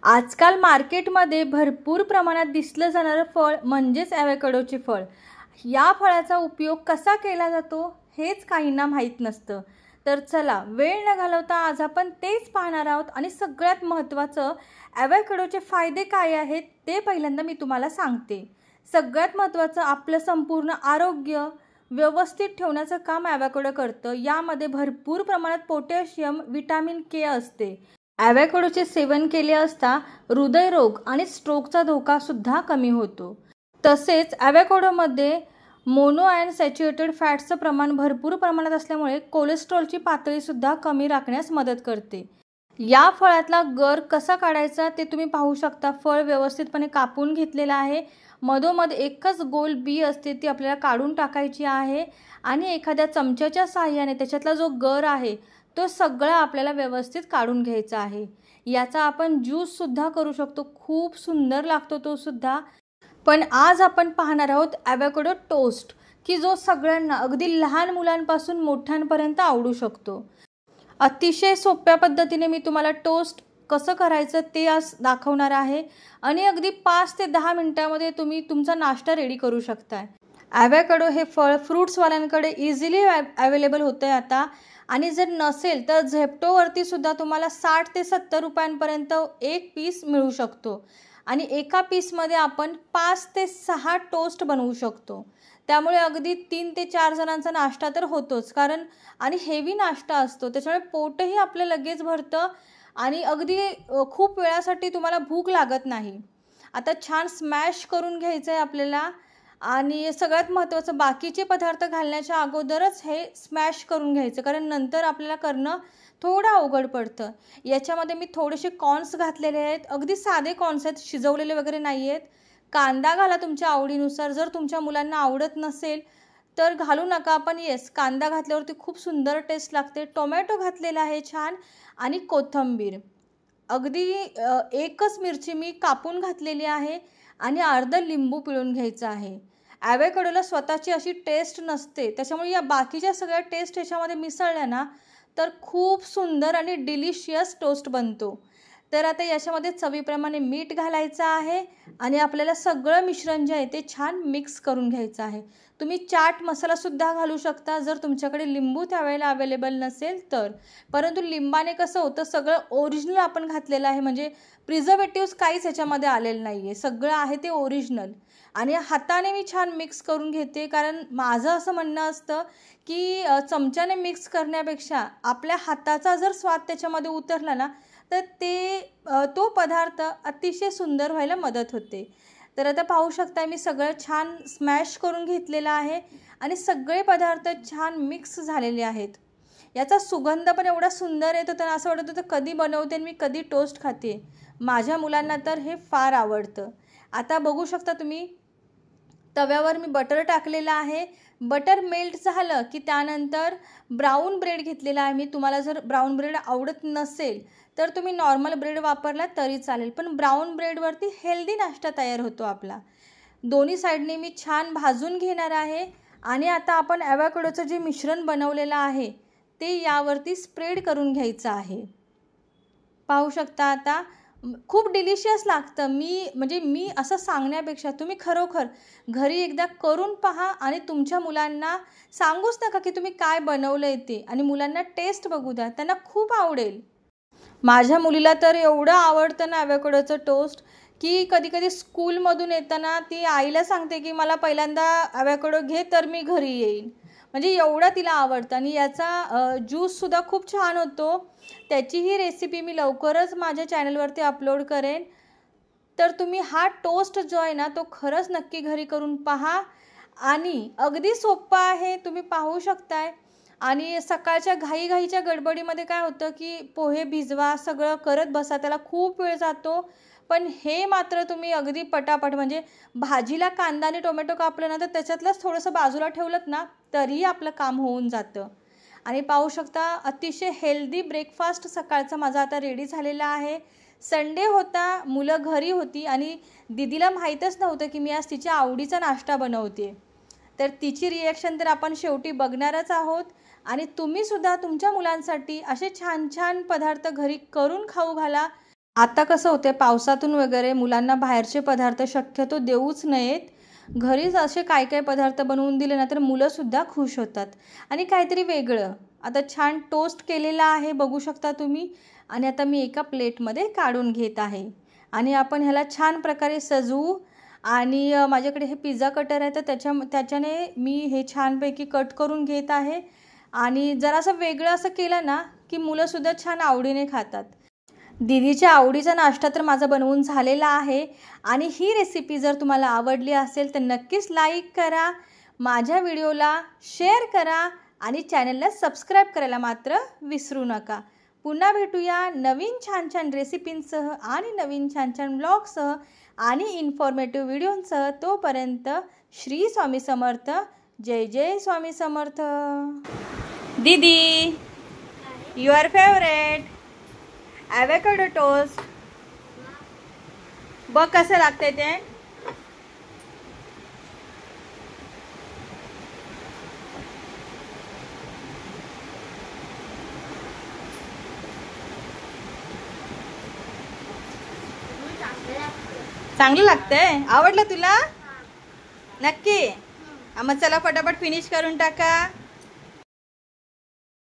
आजकाल मार्केटमध्ये भरपूर प्रमाणात दिसलं जाणारं फळ म्हणजेच ॲव्होकॅडोचे फळ. या फळाचा उपयोग कसा केला जातो हेच काहींना माहीत नसतं. तर चला वेळ न घालवता आज आपण तेच पाहणार आहोत आणि सगळ्यात महत्त्वाचं ॲव्होकॅडोचे फायदे काय आहेत ते पहिल्यांदा मी तुम्हाला सांगते. सगळ्यात महत्त्वाचं आपलं संपूर्ण आरोग्य व्यवस्थित ठेवण्याचं काम ॲव्होकॅडो करतं. यामध्ये भरपूर प्रमाणात पोटॅशियम, व्हिटॅमिन के असते. ॲव्होकॅडोचे सेवन केले असता हृदयरोग आणि स्ट्रोकचा धोका सुद्धा कमी होतो. तसेच ॲव्होकॅडोमध्ये मोनोअनसॅच्युरेटेड फॅट्सचं प्रमाण भरपूर प्रमाणात असल्यामुळे कोलेस्ट्रॉलची पातळीसुद्धा कमी राखण्यास मदत करते. या फळातला गर कसा काढायचा ते तुम्ही पाहू शकता. फळ व्यवस्थितपणे कापून घेतलेलं आहे. मधोमध एकच गोल बी असते ती आपल्याला काढून टाकायची आहे आणि एखाद्या चमच्याच्या साहाय्याने त्याच्यातला जो गर आहे तो सगळा आपल्याला व्यवस्थित काढून घ्यायचा आहे. याचा आपण ज्यूससुद्धा करू शकतो. खूप सुंदर लागतो तो सुद्धा. पण आज आपण पाहणार आहोत ॲव्होकॅडो टोस्ट, की जो सगळ्यांना अगदी लहान मुलांपासून मोठ्यांपर्यंत आवडू शकतो. अतिशय सोप्या पद्धतीने मी तुम्हाला टोस्ट कसं करायचं ते आज दाखवणार आहे आणि अगदी 5 ते 10 मिनिटांमध्ये तुम्ही तुमचा नाश्ता रेडी करू शकताय. ॲव्होकॅडो हे फळ फ्रूट्सवाल्यांकडे इझिली अवेलेबल होतं आहे आता. आणि जर नसेल तर झेप्टोवरती सुद्धा तुम्हाला 60 ते 70 रुपयांपर्यंत एक पीस मिळू शकतो आणि एका पीसमध्ये आपण 5 ते 6 टोस्ट बनवू शकतो. त्यामुळे अगदी 3 ते 4 जणांचा नाश्ता तर होतोच. कारण आणि हेवी नाश्ता असतो त्याच्यामुळे पोटही आपलं लगेच भरतं आणि अगदी खूप वेळासाठी तुम्हाला भूक लागत नाही. आता छान स्मॅश करून घ्यायचं आहे आपल्याला आणि सगळ्यात महत्त्वाचं बाकीचे पदार्थ घालण्याच्या अगोदरच हे स्मॅश करून घ्यायचं, कारण नंतर आपल्याला करणं थोडं अवघड पडतं. याच्यामध्ये मी थोडेसे कॉर्न्स घातलेले आहेत. अगदी साधे कॉर्न्स आहेत, शिजवलेले वगैरे नाही आहेत. कांदा घाला तुमच्या आवडीनुसार. जर तुमच्या मुलांना आवडत नसेल तर घालू नका, पण येस कांदा घातल्यावरती खूप सुंदर टेस्ट लागते. टोमॅटो घातलेला आहे छान आणि कोथिंबीर. अगदी एकच मिरची मी कापून घातलेली आहे आणि अर्धा लिंबू पिळून घ्यायचं आहे. ॲव्होकॅडोला स्वतःची अशी टेस्ट नसते, त्याच्यामुळे या बाकीच्या सगळ्या टेस्ट ह्याच्यामध्ये मिसळल्या ना तर खूप सुंदर आणि डिलिशियस टोस्ट बनतो. तर आता याच्यामध्ये चवीप्रमाणे मीठ घालायचं आहे आणि आपल्याला सगळं मिश्रण जे आहे ते छान मिक्स करून घ्यायचं आहे. तुम्ही चाट मसालासुद्धा घालू शकता जर तुमच्याकडे लिंबू त्यावेळेला अवेलेबल नसेल तर. परंतु लिंबाने कसं होतं, सगळं ओरिजिनल आपण घातलेलं आहे, म्हणजे प्रिझर्वेटिव्स काहीच ह्याच्यामध्ये आलेलं नाही आहे. सगळं आहे ते ओरिजिनल. आणि हाताने मी छान मिक्स करून घेते, कारण माझं असं म्हणणं असतं की चमच्याने मिक्स करण्यापेक्षा आपल्या हाताचा जर स्वाद त्याच्यामध्ये उतरला ना तर तो पदार्थ अतिशय सुंदर व्हायला मदत होते. तर आता पाहू शकता मी सगळं छान स्मॅश करून घेतलेलं आहे आणि सगळे पदार्थ छान मिक्स झालेले आहेत. याचा सुगंध पण एवढा सुंदर येतो तर असं वाटत होतं कधी बनवते आणि मी कधी टोस्ट खाते. माझ्या मुलांना तर हे फार आवडतं. आता बघू शकता तुम्ही तव्यावर मी बटर टाकलेलं आहे. बटर मेल्ट झालं की त्यानंतर ब्राऊन ब्रेड घेतलेला आहे मी. तुम्हाला जर ब्राऊन ब्रेड आवडत नसेल तर तुम्ही नॉर्मल ब्रेड वापरला तरी चालेल, पण ब्राऊन ब्रेडवरती हेल्दी नाश्ता तयार होतो आपला. दोन्ही साईडने मी छान भाजून घेणार आहे आणि आता आपण ॲव्होकॅडोचं जे मिश्रण बनवलेलं आहे ते यावरती स्प्रेड करून घ्यायचं आहे. पाहू शकता आता खूप डिलिशियस लागतं. मी असं सांगण्यापेक्षा तुम्ही खरोखर घरी एकदा करून पहा आणि तुमच्या मुलांना सांगूच नका की तुम्ही काय बनवलं आहे ते, आणि मुलांना टेस्ट बघू द्या, त्यांना खूप आवडेल. माझ्या मुलीला तर एवढं आवडतं ना ॲव्होकॅडोचं टोस्ट की कधीकधी स्कूलमधून येताना ती आईला सांगते की मला पहिल्यांदा ॲव्होकॅडो घे तर मी घरी येईन. म्हणजे एवढं तिला आवडतं. आणि याचा ज्यूससुद्धा खूप छान होतो. त्याचीही रेसिपी मी लवकरच माझ्या चॅनलवरती अपलोड करेन. तर तुम्ही हा टोस्ट जो आहे ना तो खरंच नक्की घरी करून पहा आणि अगदी सोप्पा आहे, तुम्ही पाहू शकताय. आणि सकाळच्या घाईघाईच्या गडबडीमध्ये काय होतं की पोहे भिजवा, सगळं करत बसा, त्याला खूप वेळ जातो. पण हे मात्र तुम्ही अगदी पटापट, म्हणजे भाजीला कांदा आणि टोमॅटो कापलं ना तर त्याच्यातलंच थोडंसं बाजूला ठेवलं ना तरीही आपलं काम होऊन जातं. आणि पाहू शकता अतिशय हेल्दी ब्रेकफास्ट सकाळचा माझा आता रेडी झालेला आहे. संडे होता, मुलं घरी होती आणि दीदीला माहीतच नव्हतं की मी आज तिच्या आवडीचा नाश्ता बनवते. तर तिची रिॲक्शन तर आपण शेवटी बघणारच आहोत. आणि तुम्हीसुद्धा तुमच्या मुलांसाठी असे छान छान पदार्थ घरी करून खाऊ घाला. आता कसं होते, पावसातून वगैरे मुलांना बाहेरचे पदार्थ शक्यतो देऊच नयेत. घरीच असे काय काय पदार्थ बनवून दिले ना तर मुलंसुद्धा खुश होतात. आणि काहीतरी वेगळं. आता छान टोस्ट केलेला आहे, बघू शकता तुम्ही. आणि आता मी एका प्लेटमध्ये काढून घेत आहे आणि आपण ह्याला छान प्रकारे सजवू. आणि माझ्याकडे हे पिझ्झा कटर आहे, तर त्याच्याने मी हे छानपैकी कट करून घेत आहे. आणि जरासं वेगळं असं केलं ना की मुलंसुद्धा छान आवडीने खातात. दीदीच्या आवडीचा नाश्ता तर माझा बनवून झालेला आहे. आणि ही रेसिपी जर तुम्हाला आवडली असेल तर नक्कीच लाईक करा, माझ्या व्हिडिओला शेअर करा आणि चॅनलला सबस्क्राईब करायला मात्र विसरू नका. पुन्हा भेटूया नवीन छान छान रेसिपींसह आणि नवीन छान छान ब्लॉगसह आणि इन्फॉर्मेटिव्ह व्हिडिओंसह. तोपर्यंत श्री स्वामी समर्थ. जय जय स्वामी समर्थ. दीदी, युअर फेवरेट ॲव्होकॅडो टोस्ट. बघ कसं लागतंय ते. चांगलं लागतंय. आवडलं तुला? नक्की. मग चला फटाफट फिनिश करून टाका.